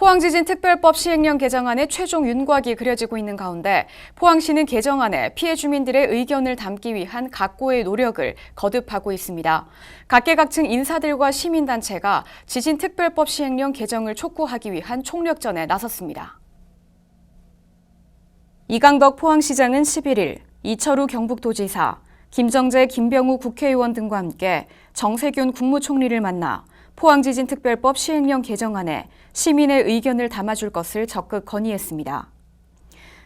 포항지진특별법 시행령 개정안의 최종 윤곽이 그려지고 있는 가운데 포항시는 개정안에 피해 주민들의 의견을 담기 위한 각고의 노력을 거듭하고 있습니다. 각계각층 인사들과 시민단체가 지진특별법 시행령 개정을 촉구하기 위한 총력전에 나섰습니다. 이강덕 포항시장은 11일 이철우 경북도지사, 김정재, 김병우 국회의원 등과 함께 정세균 국무총리를 만나 포항지진특별법 시행령 개정안에 시민의 의견을 담아줄 것을 적극 건의했습니다.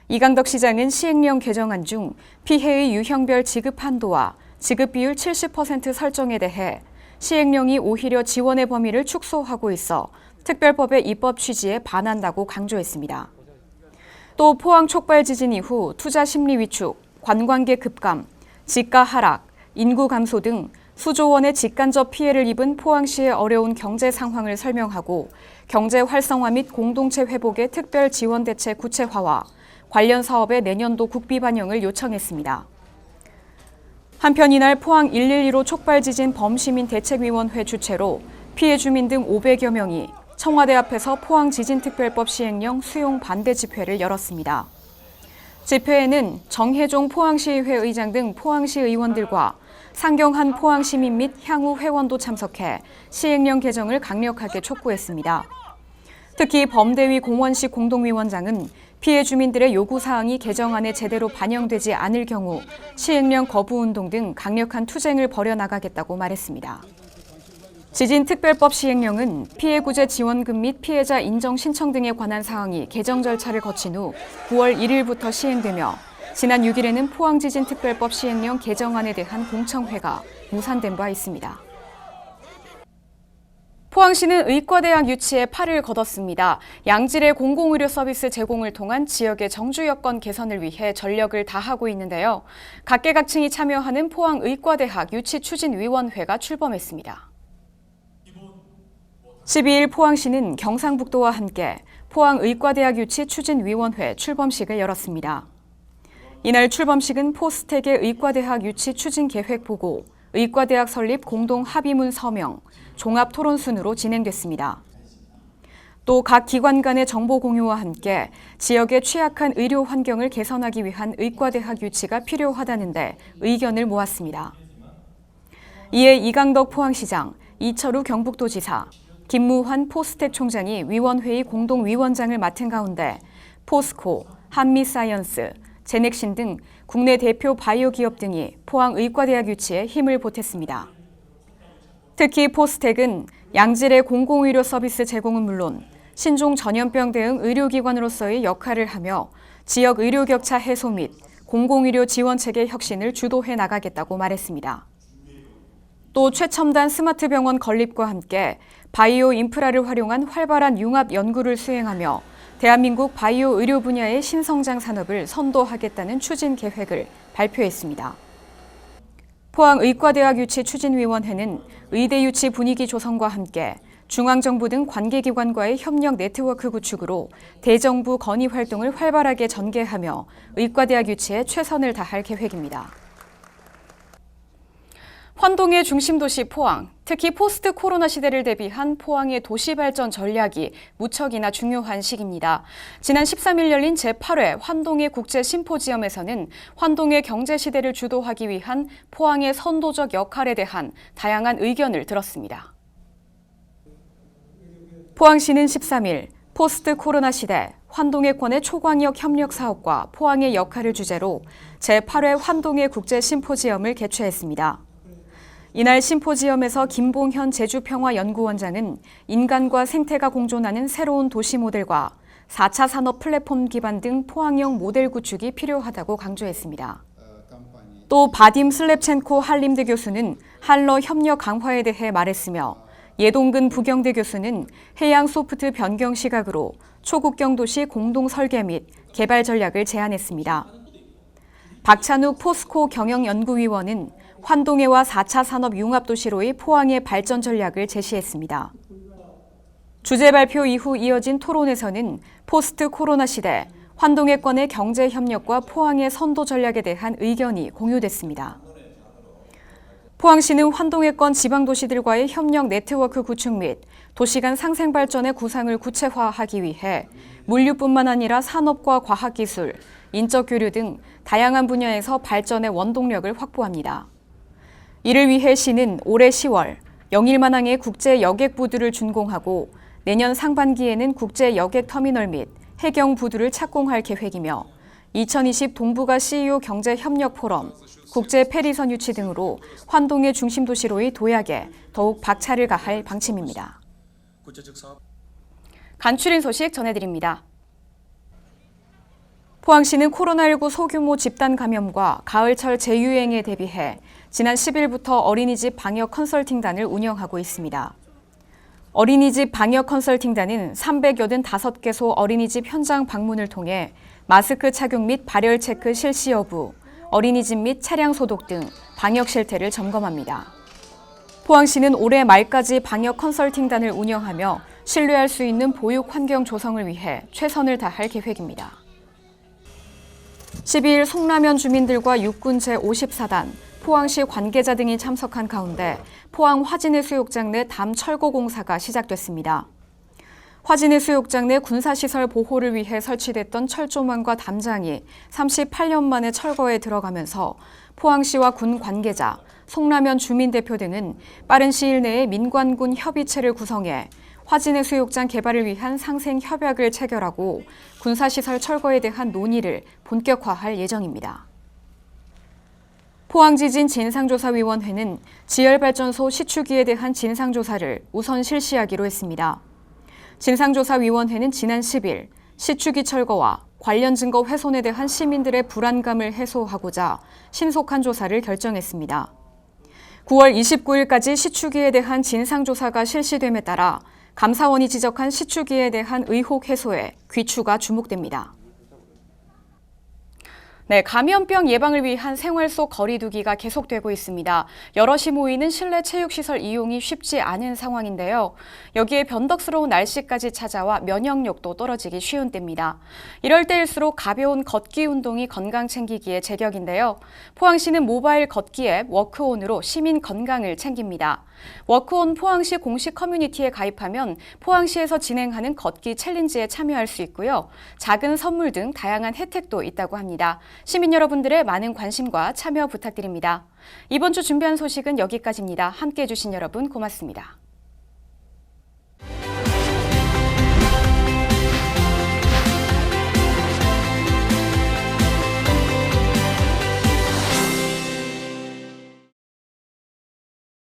이강덕 시장은 시행령 개정안 중 피해의 유형별 지급 한도와 지급 비율 70% 설정에 대해 시행령이 오히려 지원의 범위를 축소하고 있어 특별법의 입법 취지에 반한다고 강조했습니다. 또 포항 촉발 지진 이후 투자 심리 위축, 관광객 급감, 지가 하락, 인구 감소 등 수조 원의 직간접 피해를 입은 포항시의 어려운 경제 상황을 설명하고 경제 활성화 및 공동체 회복의 특별 지원 대책 구체화와 관련 사업의 내년도 국비 반영을 요청했습니다. 한편 이날 포항 112로 촉발 지진 범시민 대책위원회 주최로 피해 주민 등 500여 명이 청와대 앞에서 포항 지진특별법 시행령 수용 반대 집회를 열었습니다. 집회에는 정혜종 포항시의회 의장 등 포항시 의원들과 상경한 포항시민 및 향후 회원도 참석해 시행령 개정을 강력하게 촉구했습니다. 특히 범대위 공원식 공동위원장은 피해 주민들의 요구사항이 개정안에 제대로 반영되지 않을 경우 시행령 거부운동 등 강력한 투쟁을 벌여나가겠다고 말했습니다. 지진특별법 시행령은 피해구제 지원금 및 피해자 인정 신청 등에 관한 사항이 개정 절차를 거친 후 9월 1일부터 시행되며 지난 6일에는 포항지진특별법 시행령 개정안에 대한 공청회가 무산된 바 있습니다. 포항시는 의과대학 유치에 팔을 걷었습니다. 양질의 공공의료 서비스 제공을 통한 지역의 정주 여건 개선을 위해 전력을 다하고 있는데요. 각계각층이 참여하는 포항의과대학 유치추진위원회가 출범했습니다. 12일 포항시는 경상북도와 함께 포항의과대학 유치추진위원회 출범식을 열었습니다. 이날 출범식은 포스텍의 의과대학 유치 추진 계획 보고, 의과대학 설립 공동 합의문 서명, 종합 토론 순으로 진행됐습니다. 또 각 기관 간의 정보 공유와 함께 지역의 취약한 의료 환경을 개선하기 위한 의과대학 유치가 필요하다는데 의견을 모았습니다. 이에 이강덕 포항시장, 이철우 경북도지사, 김무환 포스텍 총장이 위원회의 공동위원장을 맡은 가운데 포스코, 한미사이언스, 제넥신 등 국내 대표 바이오 기업 등이 포항의과대학 유치에 힘을 보탰습니다. 특히 포스텍은 양질의 공공의료 서비스 제공은 물론 신종 전염병 대응 의료기관으로서의 역할을 하며 지역 의료 격차 해소 및 공공의료 지원체계 혁신을 주도해 나가겠다고 말했습니다. 또 최첨단 스마트 병원 건립과 함께 바이오 인프라를 활용한 활발한 융합 연구를 수행하며 대한민국 바이오 의료 분야의 신성장 산업을 선도하겠다는 추진 계획을 발표했습니다. 포항의과대학 유치 추진위원회는 의대 유치 분위기 조성과 함께 중앙정부 등 관계기관과의 협력 네트워크 구축으로 대정부 건의 활동을 활발하게 전개하며 의과대학 유치에 최선을 다할 계획입니다. 환동의 중심도시 포항, 특히 포스트 코로나 시대를 대비한 포항의 도시발전 전략이 무척이나 중요한 시기입니다. 지난 13일 열린 제8회 환동의 국제심포지엄에서는 환동의 경제시대를 주도하기 위한 포항의 선도적 역할에 대한 다양한 의견을 들었습니다. 포항시는 13일 포스트 코로나 시대 환동해권의 초광역 협력 사업과 포항의 역할을 주제로 제8회 환동의 국제심포지엄을 개최했습니다. 이날 심포지엄에서 김봉현 제주평화연구원장은 인간과 생태가 공존하는 새로운 도시 모델과 4차 산업 플랫폼 기반 등 포항형 모델 구축이 필요하다고 강조했습니다. 또 바딤 슬랩첸코 한림대 교수는 한러 협력 강화에 대해 말했으며 예동근 부경대 교수는 해양 소프트 변경 시각으로 초국경 도시 공동 설계 및 개발 전략을 제안했습니다. 박찬욱 포스코 경영연구위원은 환동해와 4차 산업 융합도시로의 포항의 발전 전략을 제시했습니다. 주제 발표 이후 이어진 토론에서는 포스트 코로나 시대 환동해권의 경제 협력과 포항의 선도 전략에 대한 의견이 공유됐습니다. 포항시는 환동해권 지방도시들과의 협력 네트워크 구축 및 도시 간 상생 발전의 구상을 구체화하기 위해 물류뿐만 아니라 산업과 과학기술, 인적 교류 등 다양한 분야에서 발전의 원동력을 확보합니다. 이를 위해 시는 올해 10월 영일만항의 국제 여객 부두를 준공하고 내년 상반기에는 국제 여객 터미널 및 해경 부두를 착공할 계획이며 2020 동북아 CEO 경제 협력 포럼, 국제 페리선 유치 등으로 환동의 중심 도시로의 도약에 더욱 박차를 가할 방침입니다. 간추린 소식 전해드립니다. 포항시는 코로나19 소규모 집단 감염과 가을철 재유행에 대비해 지난 10일부터 어린이집 방역 컨설팅단을 운영하고 있습니다. 어린이집 방역 컨설팅단은 385개소 어린이집 현장 방문을 통해 마스크 착용 및 발열 체크 실시 여부, 어린이집 및 차량 소독 등 방역 실태를 점검합니다. 포항시는 올해 말까지 방역 컨설팅단을 운영하며 신뢰할 수 있는 보육 환경 조성을 위해 최선을 다할 계획입니다. 12일 송라면 주민들과 육군 제54단, 포항시 관계자 등이 참석한 가운데 포항 화진해 수욕장 내 담 철거 공사가 시작됐습니다. 화진해 수욕장 내 군사시설 보호를 위해 설치됐던 철조망과 담장이 38년 만에 철거에 들어가면서 포항시와 군 관계자, 송라면 주민 대표 등은 빠른 시일 내에 민관군 협의체를 구성해 화진해 수욕장 개발을 위한 상생 협약을 체결하고 군사시설 철거에 대한 논의를 본격화할 예정입니다. 포항지진 진상조사위원회는 지열발전소 시추기에 대한 진상조사를 우선 실시하기로 했습니다. 진상조사위원회는 지난 10일 시추기 철거와 관련 증거 훼손에 대한 시민들의 불안감을 해소하고자 신속한 조사를 결정했습니다. 9월 29일까지 시추기에 대한 진상조사가 실시됨에 따라 감사원이 지적한 시추기에 대한 의혹 해소에 귀추가 주목됩니다. 네, 감염병 예방을 위한 생활 속 거리 두기가 계속되고 있습니다. 여럿이 모이는 실내 체육시설 이용이 쉽지 않은 상황인데요. 여기에 변덕스러운 날씨까지 찾아와 면역력도 떨어지기 쉬운 때입니다. 이럴 때일수록 가벼운 걷기 운동이 건강 챙기기에 제격인데요. 포항시는 모바일 걷기 앱 워크온으로 시민 건강을 챙깁니다. 워크온 포항시 공식 커뮤니티에 가입하면 포항시에서 진행하는 걷기 챌린지에 참여할 수 있고요. 작은 선물 등 다양한 혜택도 있다고 합니다. 시민 여러분들의 많은 관심과 참여 부탁드립니다. 이번 주 준비한 소식은 여기까지입니다. 함께해 주신 여러분 고맙습니다.